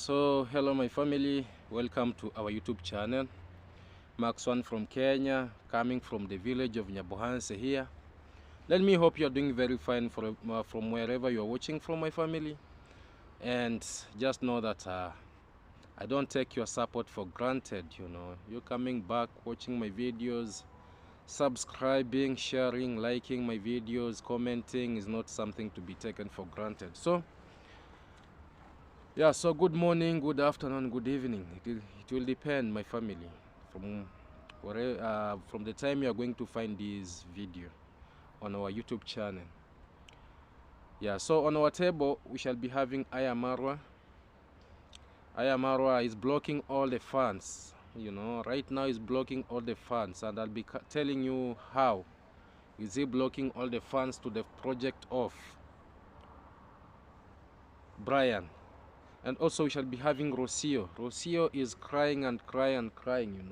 So hello my family, welcome to our YouTube channel. Max One from Kenya, coming from the village of Nyabohanse here. Let me hope you are doing very fine from wherever you are watching from, my family. And just know that I don't take your support for granted. You're coming back, watching my videos, subscribing, sharing, liking my videos, commenting is not something to be taken for granted. So yeah, so good morning, good afternoon, good evening. It will depend, my family, from the time you are going to find this video on our YouTube channel. Yeah, so on our table we shall be having Marwa. Marwa is blocking all the funds. Right now is blocking all the funds, and I'll be telling you how is he blocking all the funds to the project of Brian. And also we shall be having Rocio. Rocio is crying and crying and crying,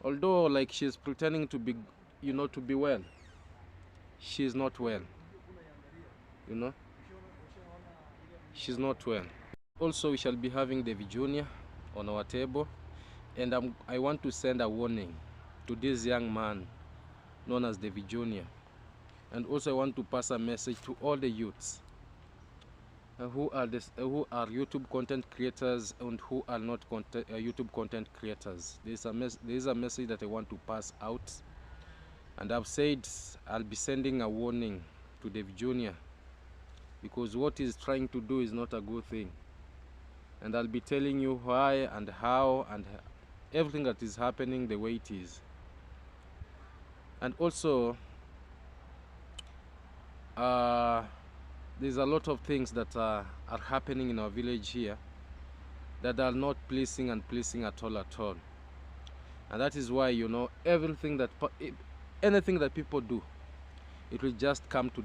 Although like she's pretending to be, to be well. She's not well. She's not well. Also we shall be having davyjnr on our table. And I want to send a warning to this young man known as davyjnr. And also I want to pass a message to all the youths who are YouTube content creators and who are not YouTube content creators. There is a message that I want to pass out, and I've said I'll be sending a warning to davyjnr, because what he's trying to do is not a good thing, and I'll be telling you why and how and everything that is happening the way it is. And also there's a lot of things that are happening in our village here that are not pleasing at all. And that is why, anything that people do, it will just come to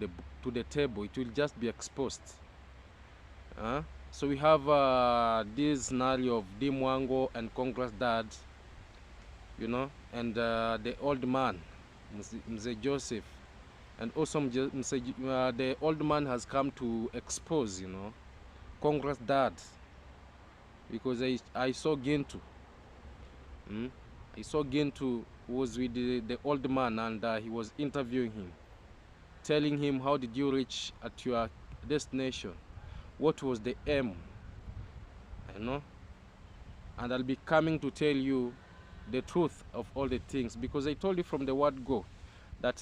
the table. It will just be exposed. So we have this scenario of Dimwango and Congress dad, and the old man, Mzee Joseph. And also the old man has come to expose, Congress dad, because I saw Gintu. I saw Gintu was with the old man, and he was interviewing him, telling him, how did you reach at your destination? What was the aim? And I'll be coming to tell you the truth of all the things, because I told you from the word go that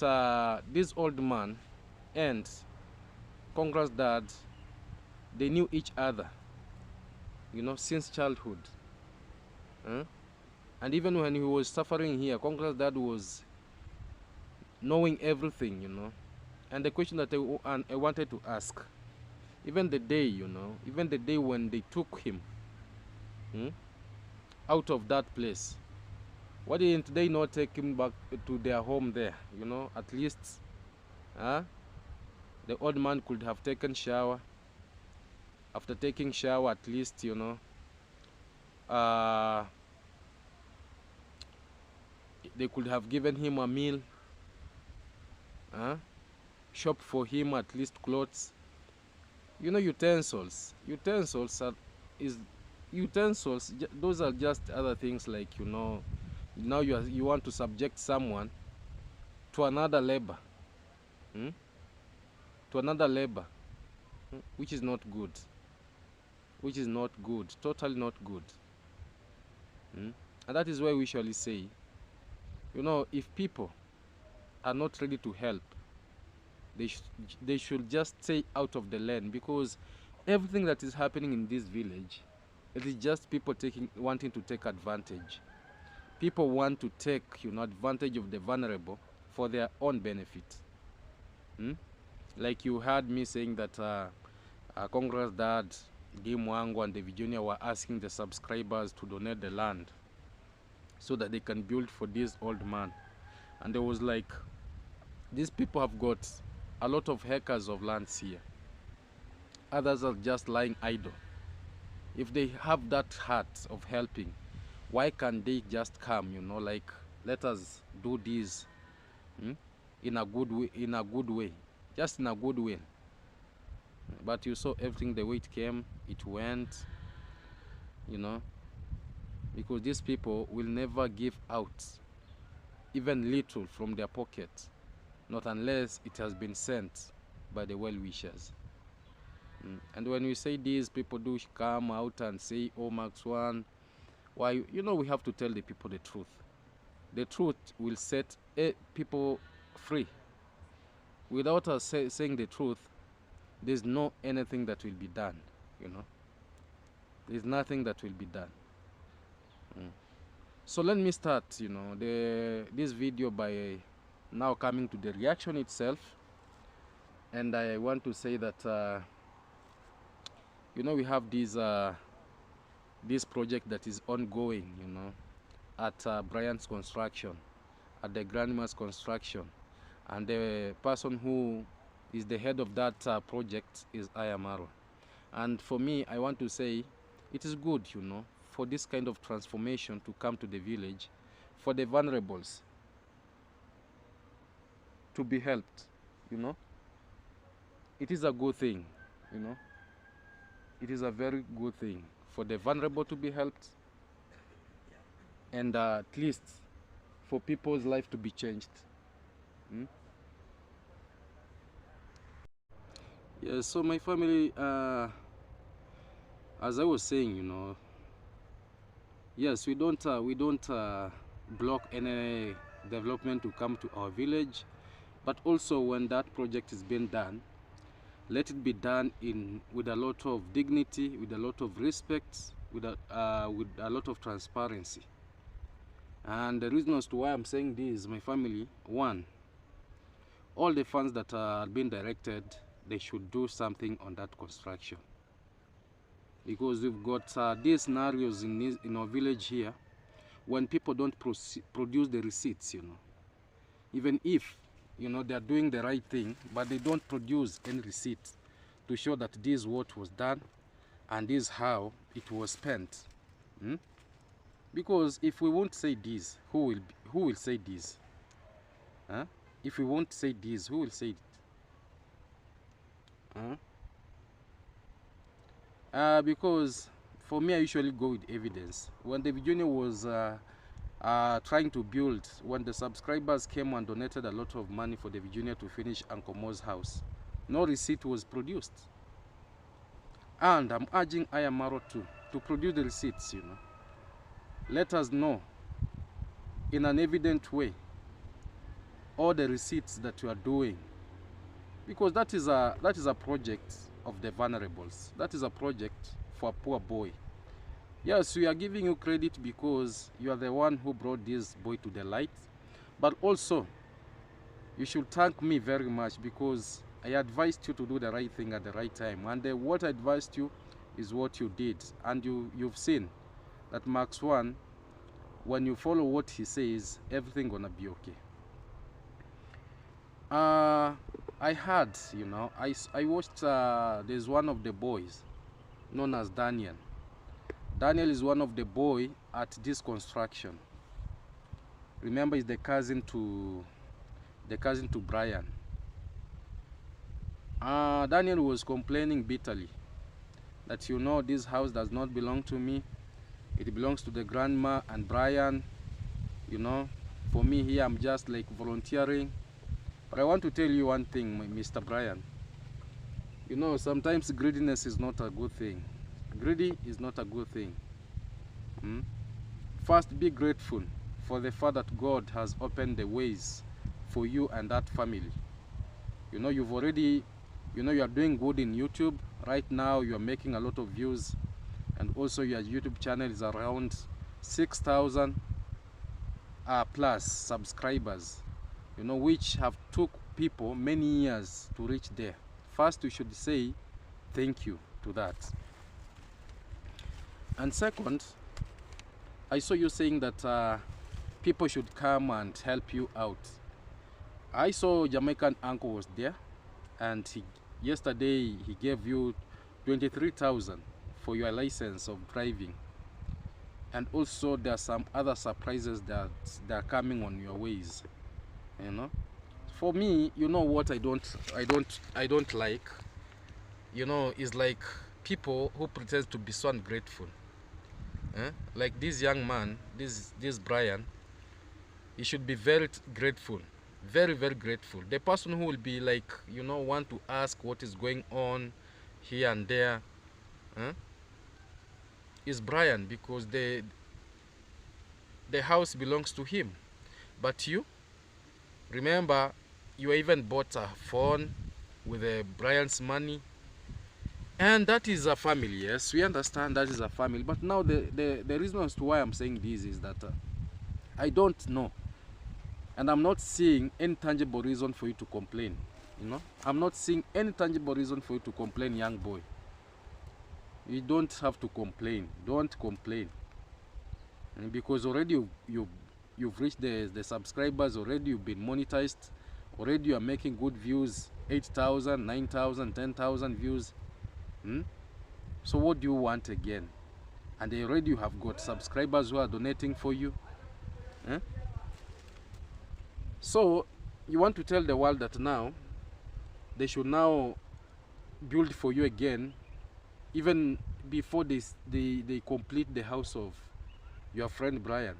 this old man and Congress dad, they knew each other, since childhood. And even when he was suffering here, Congress dad was knowing everything, And the question that I wanted to ask, even the day when they took him out of that place, why didn't they not take him back to their home there? At least the old man could have taken shower. After taking shower, at least, they could have given him a meal, shop for him at least clothes, utensils. Those are just other things, like, now you want to subject someone to another labor, which is not good, totally not good. And that is why we usually say, if people are not ready to help, they should just stay out of the land, because everything that is happening in this village, it is just people wanting to take advantage. People want to take advantage of the vulnerable for their own benefit. Like you heard me saying that Congress dad, Dimwango and davyjnr were asking the subscribers to donate the land so that they can build for this old man. And there was like, these people have got a lot of acres of lands here. Others are just lying idle. If they have that heart of helping, why can't they just come, like, let us do this in a good way, just in a good way. But you saw everything the way it came, it went. you know, because these people will never give out even little from their pocket, not unless it has been sent by the well-wishers. And when we say this, people do come out and say, oh, Max One, why? You know, we have to tell the people the truth. The truth will set people free. Without us saying the truth, there's no anything that will be done, you know. There's nothing that will be done. So let me start, you know, this video by now coming to the reaction itself. And I want to say that, you know, we have this project that is ongoing, you know, at Brian's construction, at the grandma's construction. And the person who is the head of that project is Marwa. And for me, I want to say it is good, you know, for this kind of transformation to come to the village, for the vulnerables to be helped, you know. It is a good thing, you know. It is a very good thing for the vulnerable to be helped, and at least for people's life to be changed. Yeah, so my family, as I was saying, you know, yes, we don't block any development to come to our village, but also when that project is being done, let it be done with a lot of dignity, with a lot of respect, with a lot of transparency. And the reason as to why I'm saying this, my family, one, all the funds that are being directed, they should do something on that construction. Because we've got these scenarios in our village here, when people don't produce the receipts, you know. Even if, you know, they're doing the right thing, but they don't produce any receipt to show that this is what was done and this is how it was spent. Because if we won't say this, who will say this? If we won't say this, who will say it? Because for me, I usually go with evidence. When davyjnr was trying to build, when the subscribers came and donated a lot of money for davyjnr to finish Uncle Mo's house, no receipt was produced. And I'm urging Marwa to produce the receipts, you know. Let us know in an evident way all the receipts that you are doing, because that is a project of the vulnerables. That is a project for a poor boy. Yes, we are giving you credit because you are the one who brought this boy to the light, but also you should thank me very much because I advised you to do the right thing at the right time, and what I advised you is what you did, and you've seen that Max One, when you follow what he says, everything gonna be okay. I heard, you know, I watched, there's one of the boys known as Daniel. Daniel is one of the boy at this construction. Remember, he's the cousin to Brian. Daniel was complaining bitterly that, you know, this house does not belong to me. It belongs to the grandma and Brian. You know, for me here, I'm just like volunteering. But I want to tell you one thing, Mr. Brian. You know, sometimes greediness is not a good thing. Greedy is not a good thing. First, be grateful for the fact that God has opened the ways for you and that family. You know, you've already, you know, you are doing good in YouTube. Right now, you are making a lot of views. And also your YouTube channel is around 6,000 plus subscribers, you know, which have took people many years to reach there. First, we should say thank you to that. And second, I saw you saying that people should come and help you out. I saw Jamaican uncle was there, and yesterday he gave you 23,000 for your license of driving. And also there are some other surprises that are coming on your ways, you know. For me, you know what I don't like, you know, is like people who pretend to be so ungrateful. Like this young man, this Brian, he should be very grateful, very very grateful. The person who will be like, you know, want to ask what is going on here and there, huh, is Brian, because the house belongs to him. But you remember, you even bought a phone with Brian's money, and that is a family. Yes, we understand that is a family. But now the reason as to why I'm saying this is that I don't know, and I'm not seeing any tangible reason for you to complain. You know, I'm not seeing any tangible reason for you to complain, young boy. You don't have to complain. Don't complain, and because already you've reached the subscribers. Already you've been monetized. Already you are making good views, 8,000, 9,000, 10,000 views. So what do you want again? And already you have got subscribers who are donating for you. So you want to tell the world that now they should now build for you again, even before they complete the house of your friend Brian.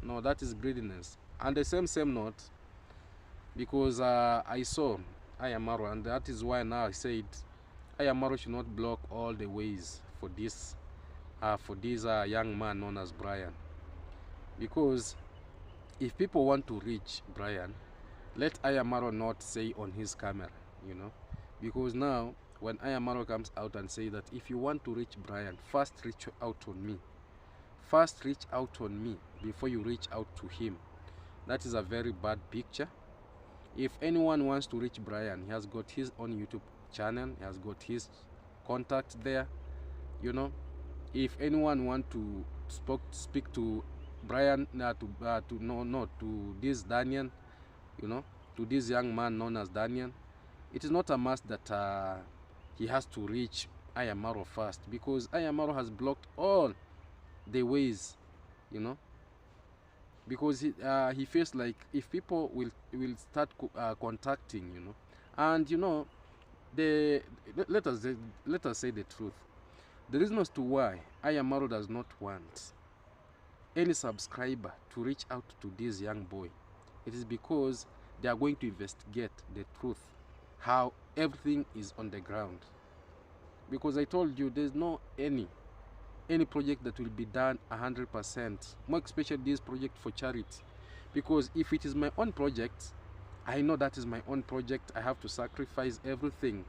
No, that is greediness. And the same note, because I saw Marwa, and that is why now I said Marwa should not block all the ways for this young man known as Brian. Because if people want to reach Brian, let Marwa not say on his camera, you know. Because now when Marwa comes out and say that if you want to reach Brian, first reach out on me. First reach out on me before you reach out to him. That is a very bad picture. If anyone wants to reach Brian, he has got his own YouTube channel, he has got his contact there, you know. If anyone want to speak to Brian, to this Daniel, you know, to this young man known as Daniel, it is not a must that he has to reach Marwa first, because Marwa has blocked all the ways, you know, because he feels like if people will start contacting, you know, and you know, let us say the truth. The reason as to why Marwa does not want any subscriber to reach out to this young boy, it is because they are going to investigate the truth, how everything is on the ground. Because I told you, there's no any project that will be done 100%, more especially this project for charity. Because if it is my own project, I know that is my own project. I have to sacrifice everything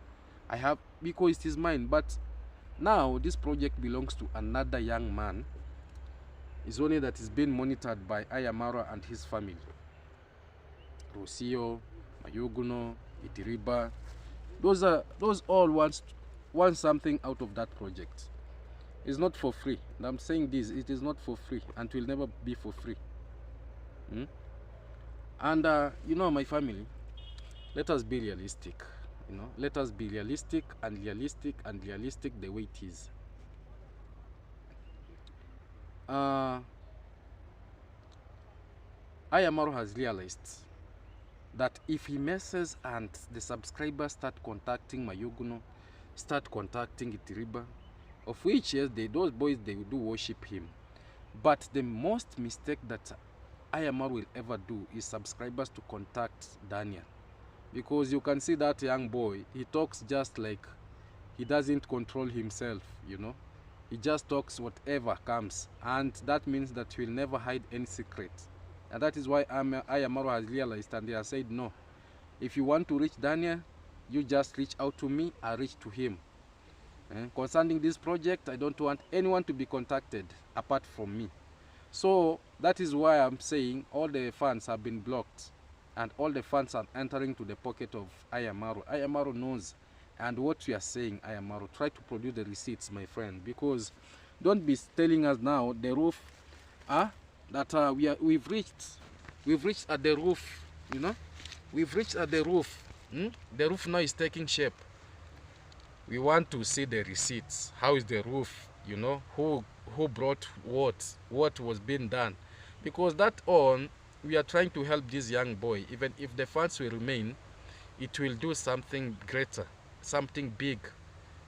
I have because it is mine. But now this project belongs to another young man. It's only that is being monitored by Marwa and his family. Rosio, Mayoguno, Itiriba, those all want something out of that project. It's not for free. And I'm saying this, it is not for free and will never be for free. And you know, my family, let us be realistic. You know, let us be realistic and realistic and realistic the way it is. Marwa has realized that if he messes and the subscribers start contacting Mayoguno, start contacting Itiriba, of which, yes, those boys, they do worship him. But the most mistake that Marwa will ever do is subscribers to contact Daniel. Because you can see that young boy, he talks just like he doesn't control himself, you know. He just talks whatever comes. And that means that he will never hide any secret. And that is why Marwa has realized, and they have said, no, if you want to reach Daniel, you just reach out to me, I reach to him. Concerning this project, I don't want anyone to be contacted apart from me. So that is why I'm saying all the funds have been blocked and all the funds are entering to the pocket of Marwa. Marwa knows, and what we are saying, Marwa, try to produce the receipts, my friend, because don't be telling us now the roof that we've reached at the roof, you know. We've reached at the roof. The roof now is taking shape. We want to see the receipts. How is the roof? You know, who brought what was being done? Because that on, we are trying to help this young boy. Even if the funds will remain, it will do something greater, something big.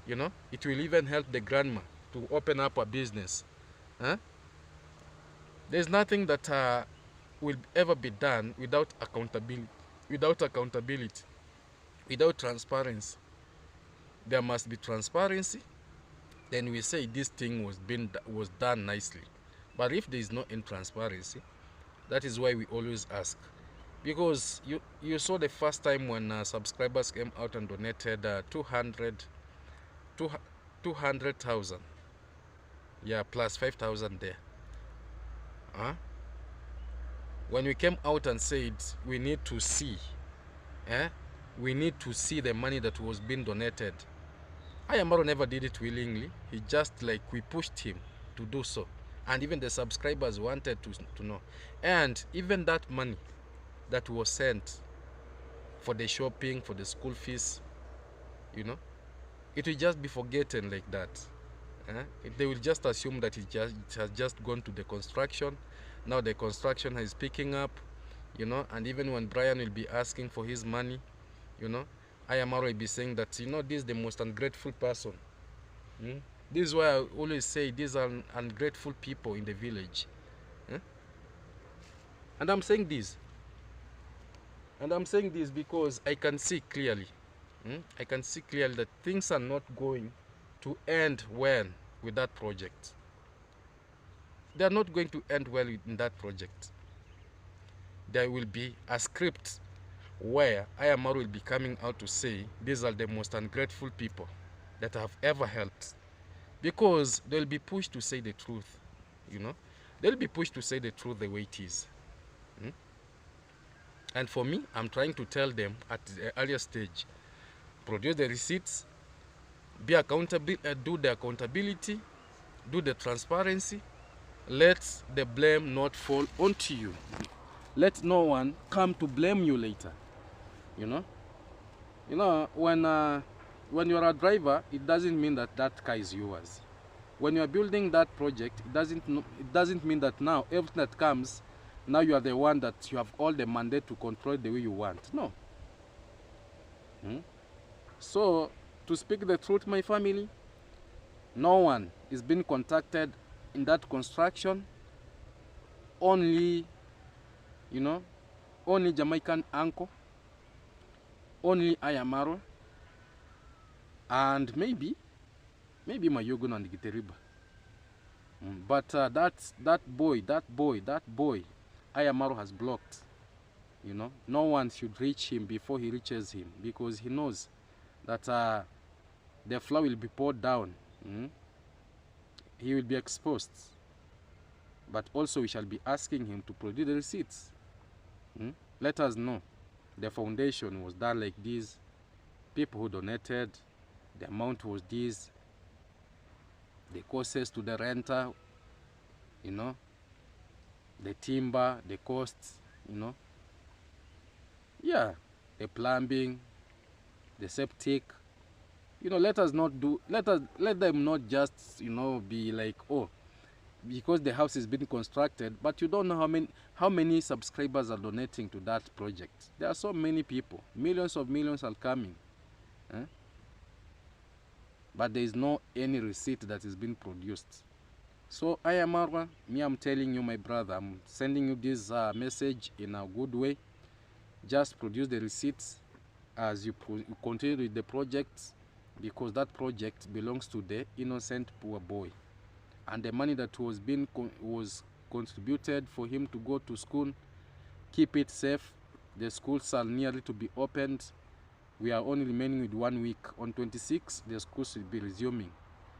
You know, it will even help the grandma to open up a business. There's nothing that will ever be done without accountability, without accountability, without transparency. There must be transparency. Then we say this thing was done nicely. But if there is no transparency, that is why we always ask. Because you saw the first time when subscribers came out and donated 200,000, yeah, plus 5,000 there. Huh? When we came out and said we need to see, we need to see the money that was being donated. Ayamaro never did it willingly. He just like we pushed him to do so, and even the subscribers wanted to know. And even that money that was sent for the shopping, for the school fees, you know, it will just be forgotten like that. They will just assume that it has just gone to the construction. Now the construction is picking up, you know, and even when Brian will be asking for his money, you know, Ayamaro will be saying that, you know, this is the most ungrateful person. This is why I always say these are ungrateful people in the village. And I'm saying this. And I'm saying this because I can see clearly. I can see clearly that things are not going to end well with that project. They are not going to end well in that project. There will be a script where Ayamaro will be coming out to say these are the most ungrateful people that have ever helped. Because they'll be pushed to say the truth, you know. They'll be pushed to say the truth the way it is. And for me, I'm trying to tell them at the earlier stage, produce the receipts, be accountable, do the accountability, do the transparency. Let the blame not fall onto you. Let no one come to blame you later. You know, when you're a driver, it doesn't mean that that car is yours. When you're building that project, it doesn't mean that now everything that comes, now you are the one that you have all the mandate to control it the way you want. No. So, to speak the truth, my family, no one is being contacted in that construction. Only, you know, only Jamaican uncle, only Ayamaro, and maybe Mayogun and Giteriba. But that boy, Ayamaro has blocked. You know, no one should reach him before he reaches him, because he knows that the flour will be poured down. He will be exposed. But also we shall be asking him to produce the receipts. Let us know the foundation was done like this, people who donated, the amount was this, the costs to the renter, you know, the timber, the costs, you know, yeah, the plumbing, the septic. You know, let them not just, you know, be like, oh, because the house is being constructed, but you don't know how many subscribers are donating to that project. There are so many people, millions are coming, but there is no any receipt that is being produced. So I am Marwa. Me, I'm telling you, my brother, I'm sending you this message in a good way. Just produce the receipts as you continue with the project, because that project belongs to the innocent poor boy, and the money that was contributed for him to go to school, keep it safe. The schools are nearly to be opened. We are only remaining with 1 week. On 26, the schools will be resuming.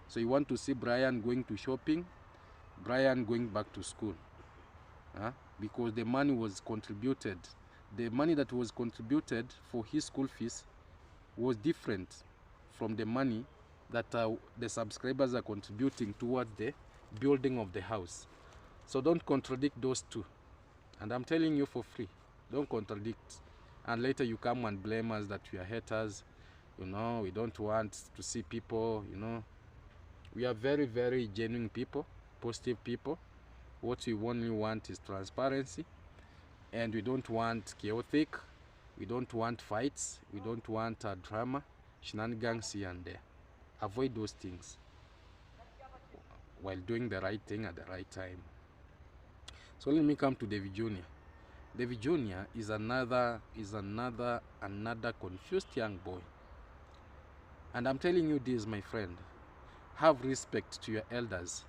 So you want to see Brian going to shopping, Brian going back to school, because the money was contributed. The money that was contributed for his school fees was different from the money that the subscribers are contributing towards the building of the house. So don't contradict those two. And I'm telling you for free, don't contradict. And later you come and blame us that we are haters. You know, we don't want to see people, you know. We are very, very genuine people, positive people. What we only want is transparency. And we don't want chaotic. We don't want fights. We don't want drama, shenanigans here and there. Avoid those things while doing the right thing at the right time. So let me come to Davy Jr. Davy Jr. is another confused young boy. And I'm telling you this, my friend, have respect to your elders.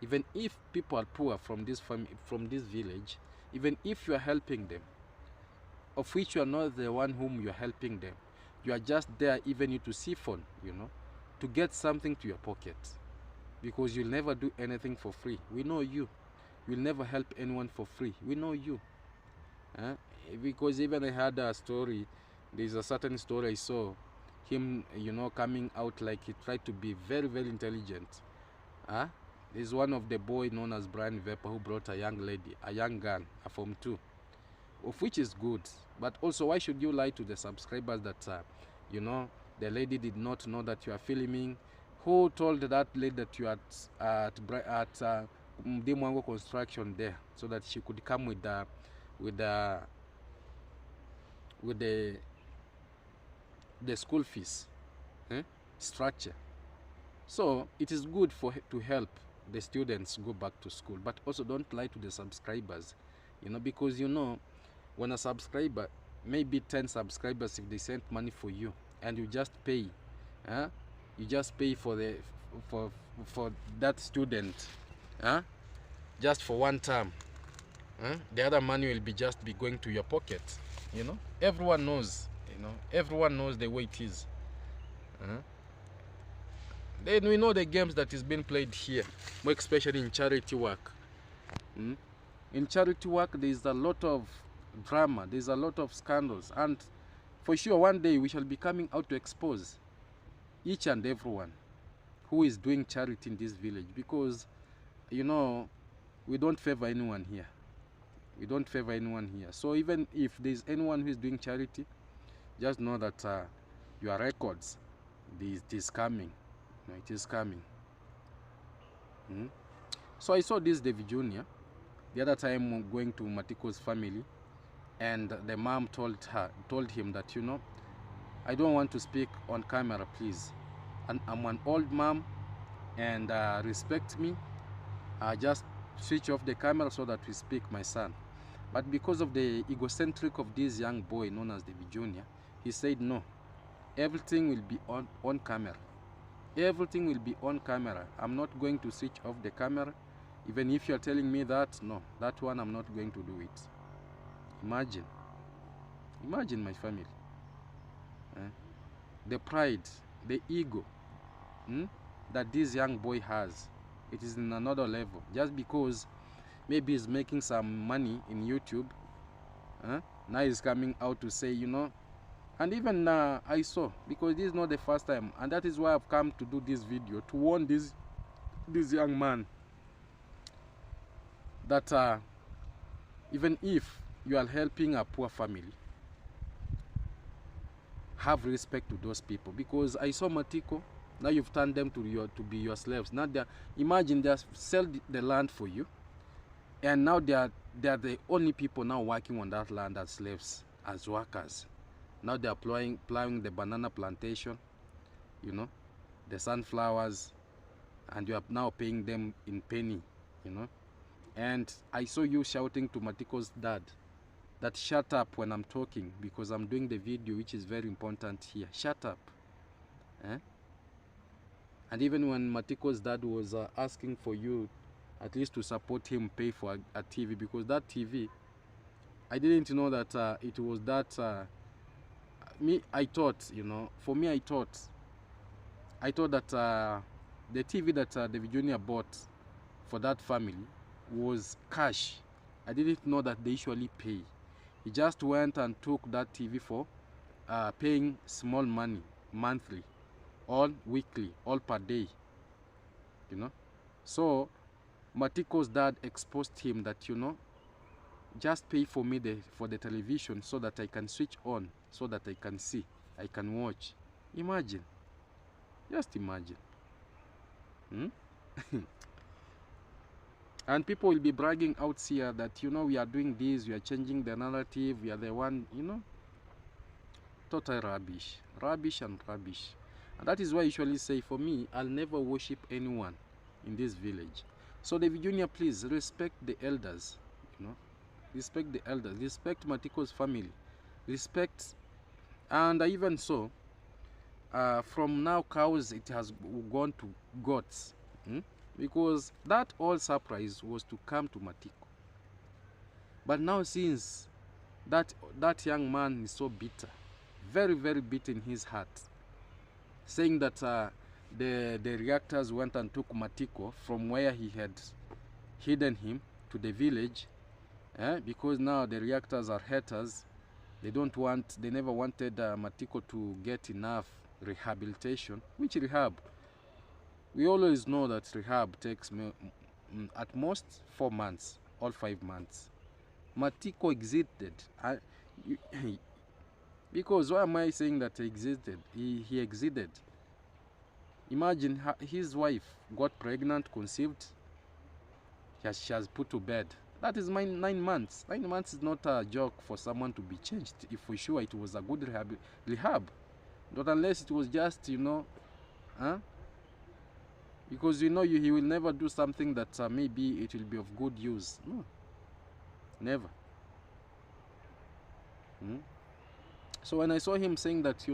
Even if people are poor from this village, even if you are helping them, of which you are not the one whom you are helping them, you are just there even you to siphon, to get something to your pocket, because you'll never do anything for free. We know you. You'll never help anyone for free. We know you. Because even I had a story, there's a certain story I saw him, coming out like he tried to be very, very intelligent. There's one of the boy known as Brian Vapor who brought a young lady, a young girl, a Form 2, of which is good. But also, why should you lie to the subscribers that, the lady did not know that you are filming? Who told that lady that you are at Mwango construction there, so that she could come with the school fees structure? So it is good to help the students go back to school, but also don't lie to the subscribers, because when a subscriber, maybe 10 subscribers, if they send money for you and you just pay, you just pay for that student, just for one term, the other money will be going to your pocket. Everyone knows, everyone knows the way it is. Then we know the games that is being played here, more especially in charity work. In charity work, there is a lot of drama, there's a lot of scandals, and for sure one day we shall be coming out to expose each and everyone who is doing charity in this village, because we don't favor anyone here. We don't favor anyone here. So even if there's anyone who is doing charity, just know that your records, it is coming. It is coming. So I saw this Davy Jr. the other time going to Matiko's family, and the mom told him that, I don't want to speak on camera, please. And I'm an old mom, and respect me. Just switch off the camera so that we speak, my son. But because of the egocentric of this young boy known as Davy Jr., he said no. Everything will be on camera. Everything will be on camera. I'm not going to switch off the camera. Even if you're telling me that, no, that one I'm not going to do it. Imagine, my family. The pride, the ego that this young boy has, it is in another level. Just because maybe he's making some money in YouTube, now he's coming out to say, and even I saw, because this is not the first time, and that is why I've come to do this video, to warn this young man that even if you are helping a poor family, have respect to those people. Because I saw Matiko, now you've turned them to be your slaves. Now imagine they sell the land for you, and now they are the only people now working on that land as slaves, as workers. Now they are plowing the banana plantation, the sunflowers, and you are now paying them in penny, And I saw you shouting to Matiko's dad that shut up when I'm talking, because I'm doing the video, which is very important here. Shut up. And even when Matiko's dad was asking for you at least to support him, pay for a TV, because that TV, I didn't know that it was that. I thought, for me, I thought that the TV that Davy Jr. bought for that family was cash. I didn't know that they usually pay. He just went and took that TV for paying small money monthly, all weekly, all per day. So Matiko's dad exposed him that, just pay for me for the television so that I can switch on, so that I can see, I can watch. Imagine. Just imagine. And people will be bragging out here that, we are doing this, we are changing the narrative, we are the one, total rubbish. Rubbish and rubbish. And that is why I usually say, for me, I'll never worship anyone in this village. So Davy Jr., please respect the elders, you know, respect the elders, respect Matiko's family, respect, and even so, from now cows it has gone to goats, because that all surprise was to come to Matiko. But now since that young man is so bitter, very, very bitter in his heart, saying that the reactors went and took Matiko from where he had hidden him to the village, because now the reactors are haters. They never wanted Matiko to get enough rehabilitation. Which rehab? We always know that rehab takes at most 4 months or 5 months. Matiko exited. Because why am I saying that he exited? He exited. Imagine his wife got pregnant, conceived, she has put to bed. That is 9 months. 9 months is not a joke for someone to be changed, if for sure it was a good rehab. Not unless it was just, because he will never do something that maybe it will be of good use. No, never. So when I saw him saying that,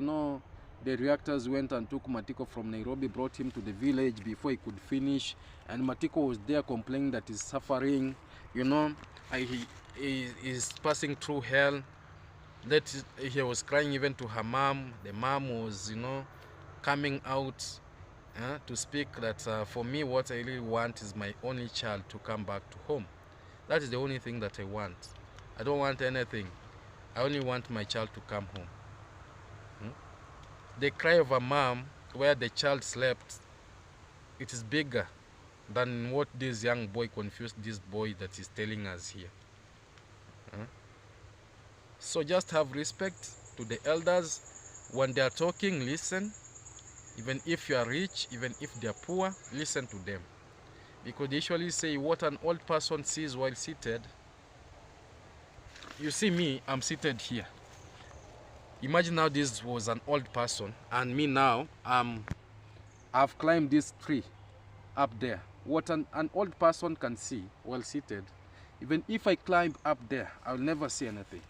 the reactors went and took Matiko from Nairobi, brought him to the village before he could finish, and Matiko was there complaining that he's suffering, he is passing through hell, that he was crying even to her mom. The mom was, coming out to speak that for me, what I really want is my only child to come back to home. That is the only thing that I want. I don't want anything. I only want my child to come home. The cry of a mom where the child slept, it is bigger than what this young boy confused this boy that is telling us here. So just have respect to the elders. When they are talking, listen. Even if you are rich, even if they are poor, listen to them. Because they usually say what an old person sees while seated. You see me, I'm seated here. Imagine now this was an old person, and me now, I've climbed this tree up there. What an old person can see while seated, even if I climb up there, I'll never see anything.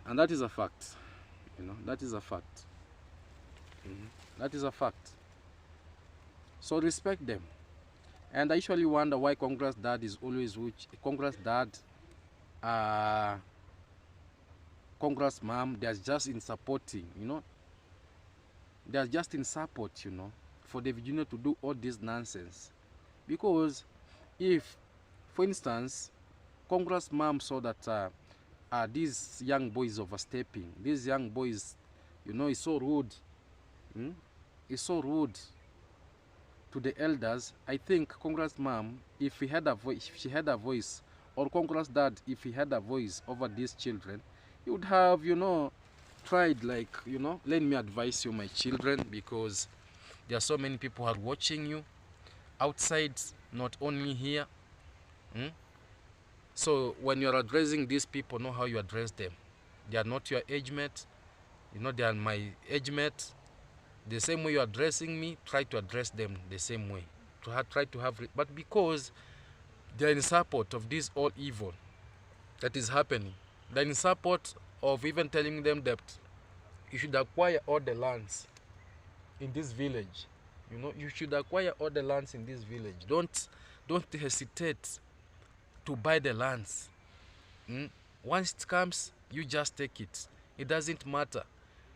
And that is a fact. That is a fact. That is a fact. So respect them. And I usually wonder why Congress dad is always Congress dad, Congress mom, they're just in supporting, they're just in support, for the Virginia to do all this nonsense. Because if, for instance, Congress mom saw that these young boys overstepping, these young boys, is so rude, is so rude to the elders, I think Congress mom, if she had a voice, or Congress dad, if he had a voice over these children, he would have, tried, like, let me advise you, my children, because there are so many people who are watching you outside, not only here. So when you are addressing these people, know how you address them. They are not your age mate, they are my age mate. The same way you're addressing me, try to address them the same way. But because they're in support of this all evil that is happening, they're in support of even telling them that you should acquire all the lands in this village. You should acquire all the lands in this village. Don't hesitate to buy the lands. Once it comes, you just take it. It doesn't matter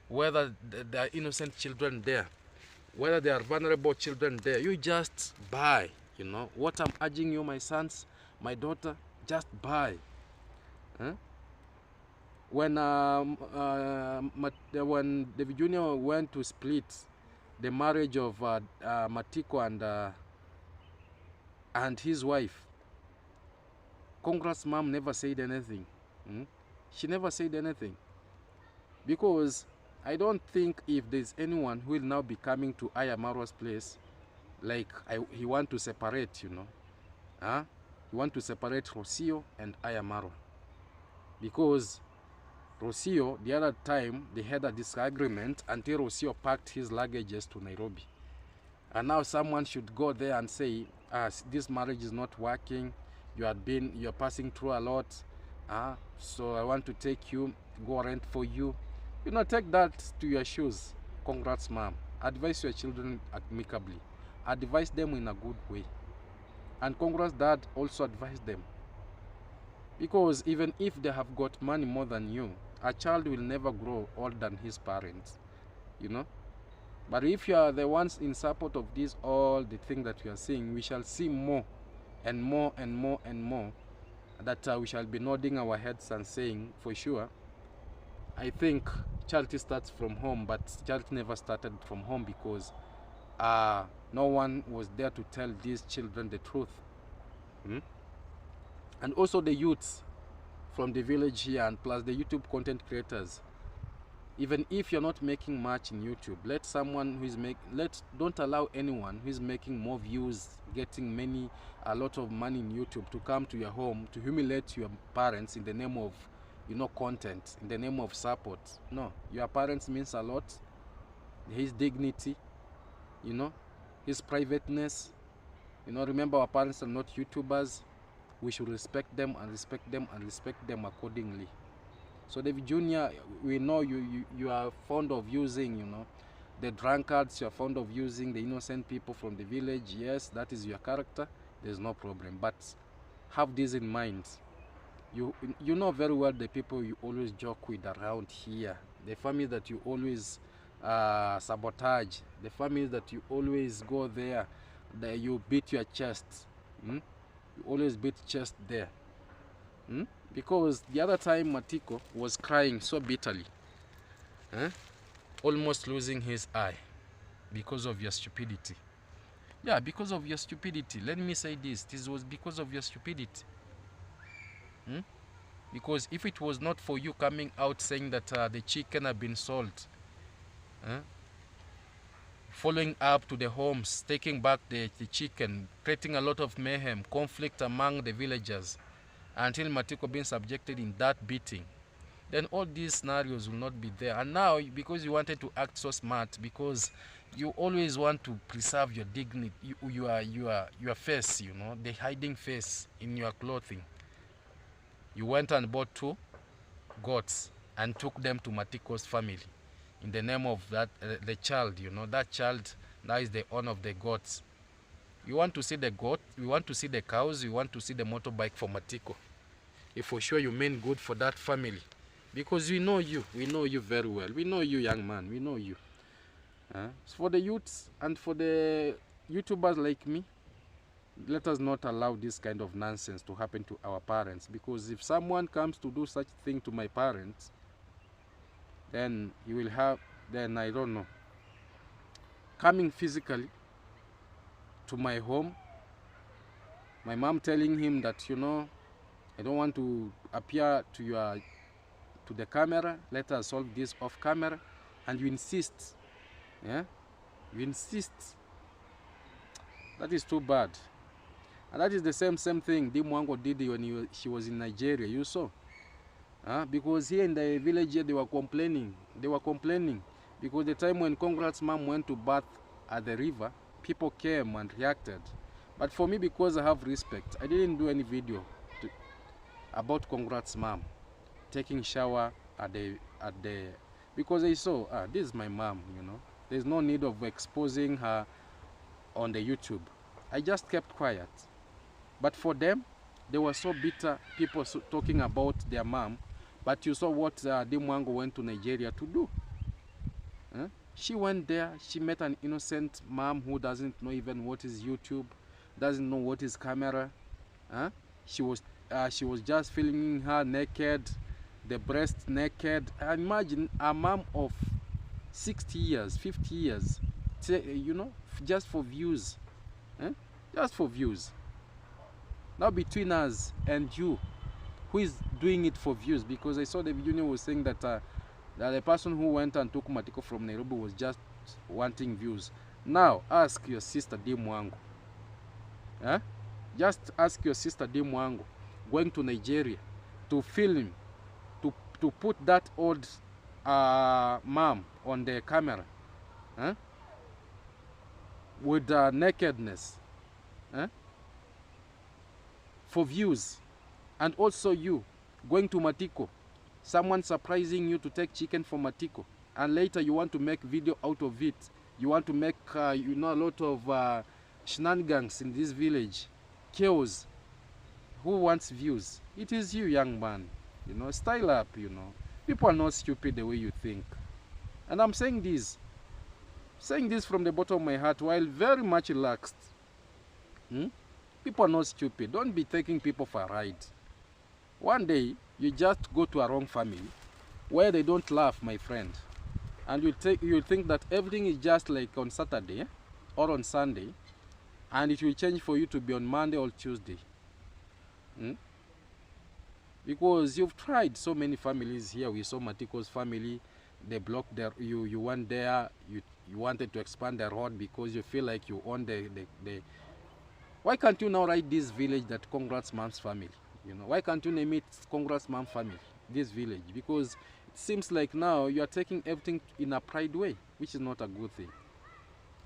whether there are innocent children there, whether there are vulnerable children there. You just buy. What I'm urging you, my sons, my daughter, just buy. When Davy Jr. went to split the marriage of Matiko and his wife, Congress mom never said anything. She never said anything, because I don't think if there's anyone who will now be coming to Marwa's place, like he want to separate, he want to separate Rocio and Marwa, because Rocio, the other time, they had a disagreement until Rocio packed his luggages to Nairobi. And now someone should go there and say, this marriage is not working, you're passing through a lot, so I want to take you, go rent for you. Take that to your shoes. Congrats, mom. Advise your children amicably. Advise them in a good way. And congrats, dad, also advise them. Because even if they have got money more than you, a child will never grow older than his parents. But if you are the ones in support of this, all the thing that we are seeing, we shall see more and more and more and more, that we shall be nodding our heads and saying, for sure, I think charity starts from home, but charity never started from home, because no one was there to tell these children the truth. And also the youths from the village here, and plus the YouTube content creators. Even if you're not making much in YouTube, don't allow anyone who is making more views, getting a lot of money in YouTube, to come to your home to humiliate your parents in the name of content, in the name of support. No, your parents means a lot. His dignity, his privateness. Remember, our parents are not YouTubers. We should respect them and respect them and respect them accordingly. So Davy Jr., we know you are fond of using, the drunkards. You are fond of using the innocent people from the village. Yes, that is your character. There's no problem. But have this in mind. You know very well the people you always joke with around here, the families that you always sabotage, the families that you always go there, that you beat your chest. You always beat chest there. Because the other time Matiko was crying so bitterly, almost losing his eye because of your stupidity. Yeah, because of your stupidity. Let me say this was because of your stupidity. Because if it was not for you coming out saying that the chicken had been sold, following up to the homes, taking back the chicken, creating a lot of mayhem, conflict among the villagers, until Matiko being subjected in that beating, then all these scenarios will not be there. And now, because you wanted to act so smart, because you always want to preserve your dignity, your face, the hiding face in your clothing, you went and bought 2 goats and took them to Matiko's family in the name of that the child. That child now is the owner of the goats. You want to see the goat, you want to see the cows, you want to see the motorbike for Matiko. If for sure you mean good for that family, because we know you very well. We know you, young man. We know you. For the youths and for the YouTubers like me, let us not allow this kind of nonsense to happen to our parents, because if someone comes to do such thing to my parents, then you will have, I don't know, coming physically to my home, my mom telling him that, I don't want to appear to the camera, let us solve this off camera, and you insist. You insist. That is too bad. And that is the same thing Dimwango did when she was in Nigeria. You saw, because here in the village here, they were complaining because the time when Congrats mom went to bath at the river, people came and reacted. But for me, because I have respect, I didn't do any video about Congrats mom taking shower at the because I saw, this is my mom, there's no need of exposing her on the YouTube. I just kept quiet. But for them, they were so bitter, people talking about their mom. But you saw what Dimwango went to Nigeria to do. She went there, she met an innocent mom who doesn't know even what is YouTube, doesn't know what is camera. She was just filming her naked, the breast naked. Imagine a mom of 60 years, 50 years, just for views. Just for views. Now between us and you, who is doing it for views? Because I saw the video was saying that that the person who went and took Matiko from Nairobi was just wanting views. Now ask your sister Dimwango. Just ask your sister Dimwango going to Nigeria to film, to put that old mom on the camera with nakedness. eh? For views. And also you going to Matiko, someone surprising you to take chicken from Matiko, and later you want to make video out of it. You want to make a lot of shenanigans in this village, chaos. Who wants views? It is you, young man. Style up. People are not stupid the way you think. And I'm saying this from the bottom of my heart while very much relaxed. People are not stupid. Don't be taking people for a ride. One day you just go to a wrong family where they don't laugh, my friend, and you think that everything is just like on Saturday or on Sunday, and it will change for you to be on Monday or Tuesday. Because you've tried so many families here. We saw Matiko's family. They blocked their you went there, you wanted to expand the road because you feel like you own the why can't you now write this village that Congrats Mom's family? Why can't you name it Congrats Mom family, this village? Because it seems like now you are taking everything in a pride way, which is not a good thing.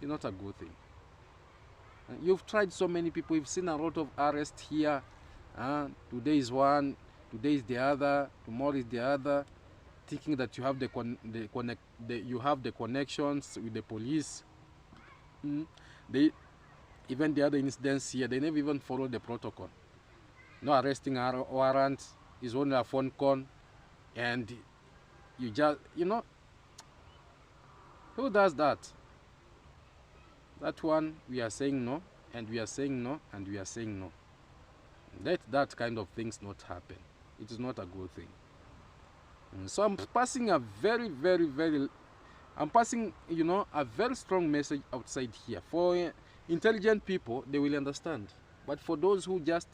It's not a good thing. You've tried so many people. You've seen a lot of arrests here. Today is one, today is the other, tomorrow is the other, thinking that you have you have the connections with the police. Even the other incidents here, they never even follow the protocol. No arresting warrant, is only a phone call, and you just, who does that? That one, we are saying no, and we are saying no, and we are saying no. Let that kind of things not happen. It is not a good thing. So I'm passing a I'm passing, a very strong message outside here. For intelligent people, they will understand. But for those who just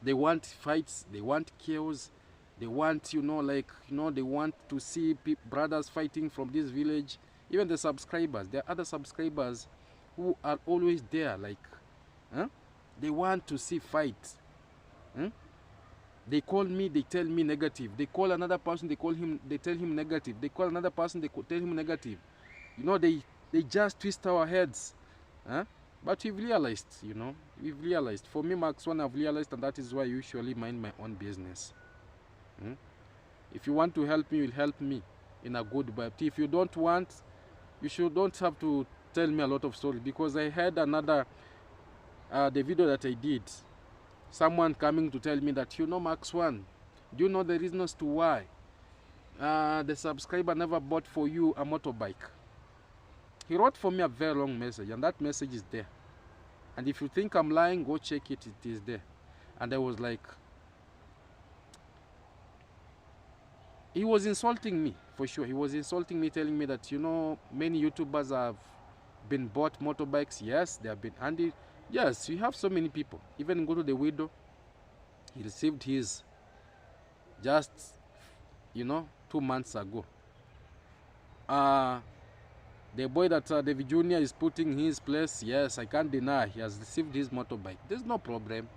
they want fights, they want chaos, they want, they want to see brothers fighting from this village. Even the subscribers, there are other subscribers who are always there, they want to see fights. They call me, they tell me negative. They call another person, they tell him negative. They call another person, they tell him negative. They just twist our heads. But we've realized, we've realized. For me, Max One, I've realized, and that is why I usually mind my own business. If you want to help me, you'll help me in a good way. If you don't want, don't have to tell me a lot of stories, because I had another, the video that I did, someone coming to tell me that, Max One, do you know the reasons to why the subscriber never bought for you a motorbike? He wrote for me a very long message, and that message is there. And if you think I'm lying, go check it, it is there. And I was like, he was insulting me, for sure. He was insulting me, telling me that, many YouTubers have been bought motorbikes. Yes, they have been handy. Yes, you have so many people. Even go to the widow, he received his just, 2 months ago. The boy that davyjnr is putting his place, yes, I can't deny, he has received his motorbike. There's no problem.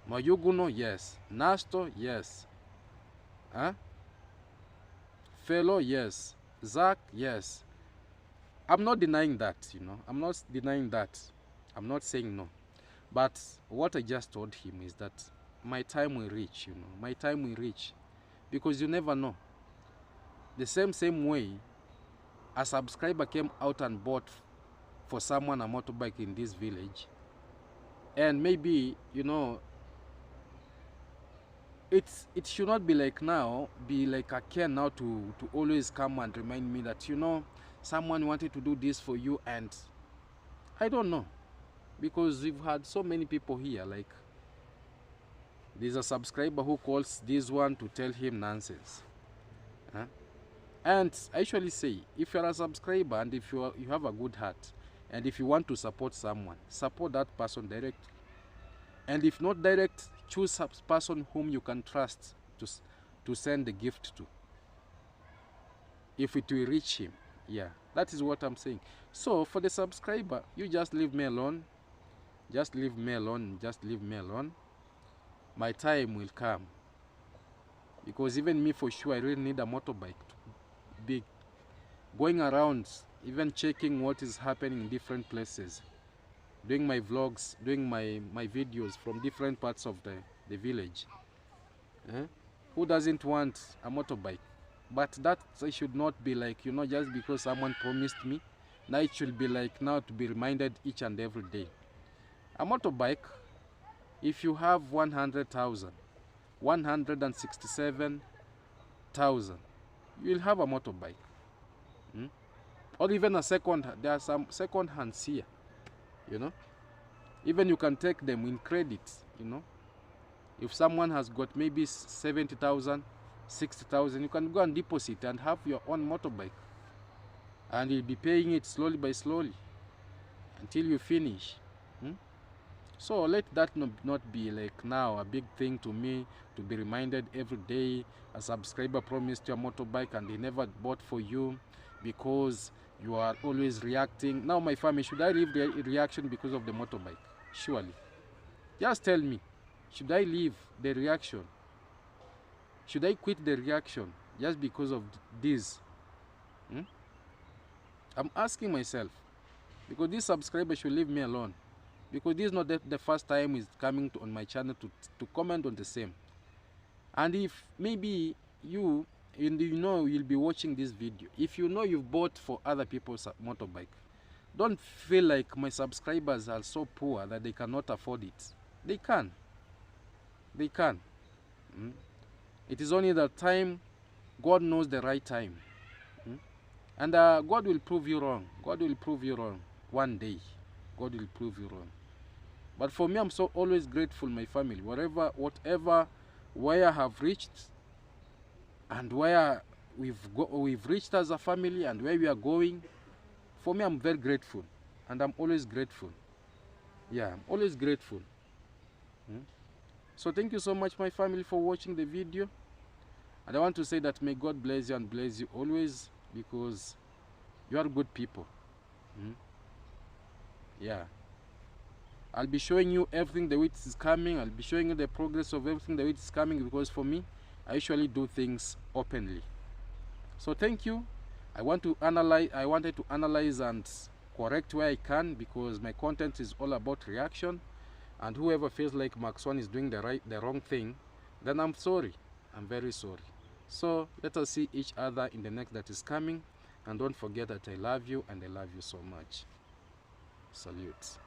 Mayuguno, yes. Nasto, yes. Fellow, yes. Zach, yes. I'm not denying that, I'm not denying that. I'm not saying no. But what I just told him is that my time will reach, my time will reach. Because you never know. The same way, a subscriber came out and bought for someone a motorbike in this village. And maybe, it should not be like now, be like a care now to always come and remind me that, someone wanted to do this for you, and I don't know. Because we've had so many people here, like, there's a subscriber who calls this one to tell him nonsense. And I usually say, if you're a subscriber and if you have a good heart, and if you want to support someone, support that person directly. And if not direct, choose a person whom you can trust to send the gift to, if it will reach him. Yeah, that is what I'm saying. So for the subscriber, you just leave me alone. Just leave me alone. Just leave me alone. My time will come. Because even me, for sure, I really need a motorbike to be going around, even checking what is happening in different places. doing my vlogs, doing my videos from different parts of the village. Eh? Who doesn't want a motorbike? But that should not be like, you know, just because someone promised me. Now it should be like now to be reminded each and every day. A motorbike, if you have 100,000, 167,000, you will have a motorbike. Hmm? Or even a second, there are some second hands here, you know. Even you can take them in credit, you know. If someone has got maybe 70,000, 60,000, you can go and deposit and have your own motorbike. And you'll be paying it slowly by slowly until you finish. Hmm? So let that not be like now a big thing to me, to be reminded every day. A subscriber promised you a motorbike and they never bought for you because you are always reacting. Now my family, should I leave the reaction because of the motorbike? Surely. Just tell me, should I leave the reaction? Should I quit the reaction just because of this? Hmm? I'm asking myself, because this subscriber should leave me alone. Because this is not the first time he's coming on my channel to comment on the same. And if maybe you know you'll be watching this video, if you know you've bought for other people's motorbike, don't feel like my subscribers are so poor that they cannot afford it. They can. They can. It is only the time. God knows the right time. And God will prove you wrong. God will prove you wrong. One day, God will prove you wrong. But for me, I'm so always grateful, my family. Whatever, where I have reached, and where we've reached as a family, and where we are going. For me, I'm very grateful, and I'm always grateful. Yeah, I'm always grateful. So thank you so much, my family, for watching the video. And I want to say that may God bless you and bless you always, because you are good people. Yeah. I'll be showing you everything the way it is coming. I'll be showing you the progress of everything the way it is coming, because for me, I usually do things openly. So thank you. I wanted to analyze and correct where I can, because my content is all about reaction. And whoever feels like Max One is doing the wrong thing, then I'm sorry. I'm very sorry. So let us see each other in the next that is coming. And don't forget that I love you, and I love you so much. Salute.